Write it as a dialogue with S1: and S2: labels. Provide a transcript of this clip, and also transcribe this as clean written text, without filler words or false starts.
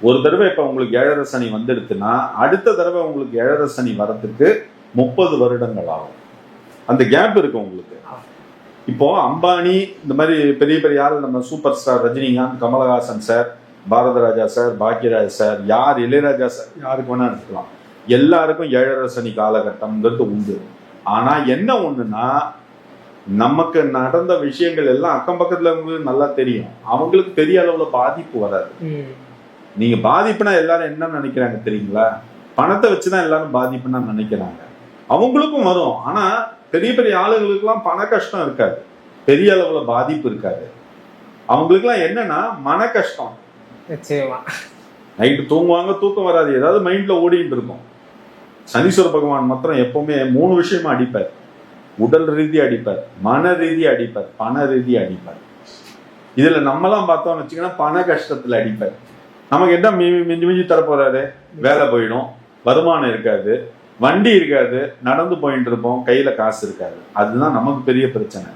S1: ஒரு தடவை இப்ப உங்களுக்கு 7.5 சனி வந்துடுதுன்னா அடுத்த தடவை உங்களுக்கு 7.5 சனி வரதுக்கு 30 வருடங்கள் ஆகும். அந்த கேப் இருக்கு உங்களுக்கு. இப்போ அம்பானி இந்த மாதிரி பெரிய பெரிய ஆள், நம்ம super star Rajinikanth, Kamal Haasan sir, Bharathiraja sir, Bhagyaraj sir, யார், இளையராஜா சார், யாருக்கு வேணா எடுத்துக்கலாம். எல்லாருக்கும் 7.5 சனி காலகட்டம்ங்கிறது உண்டு. ஆனா என்ன ஒண்ணுன்னா, நமக்கு நடந்த விஷயங்கள் எல்லாம் அக்கம் பக்கத்துல அவங்களுக்கு நல்லா தெரியும், அவங்களுக்கு பெரிய அளவுல பாதிப்பு வராது. நீங்க பாதிப்புனா எல்லாரும் என்ன நினைக்கிறாங்க தெரியுங்களா? பணத்தை வச்சுதான் எல்லாரும் பாதிப்புன்னா நினைக்கிறாங்க. அவங்களுக்கும் வரும். ஆனா பெரிய பெரிய ஆளுகளுக்கெல்லாம் பண கஷ்டம் இருக்காது, பெரிய அளவுல பாதிப்பு இருக்காது. அவங்களுக்குலாம் என்னன்னா மன கஷ்டம். நைட்டு தூங்குவாங்க, தூக்கம் வராது, ஏதாவது மைண்ட்ல ஓடிட்டு இருக்கும். சனீஸ்வர பகவான் மாத்திரம் எப்பவுமே 3 விஷயமா அடிப்பார். உடல் ரீதியா அடிப்பார், மன ரீதியா அடிப்பார், பண ரீதியா அடிப்பார். இதுல நம்மலாம் பார்த்தோம்னு வச்சுக்கோன்னா பண கஷ்டத்துல அடிப்பார். நமக்கு என்ன மிஞ்சி மிஞ்சி தரப்போறாரு? வேலை போயிடும், வருமானம் இருக்காது, வண்டி இருக்காது, நடந்து போயிட்டு இருப்போம், கையில காசு இருக்காது. அதுதான் நமக்கு பெரிய பிரச்சனை.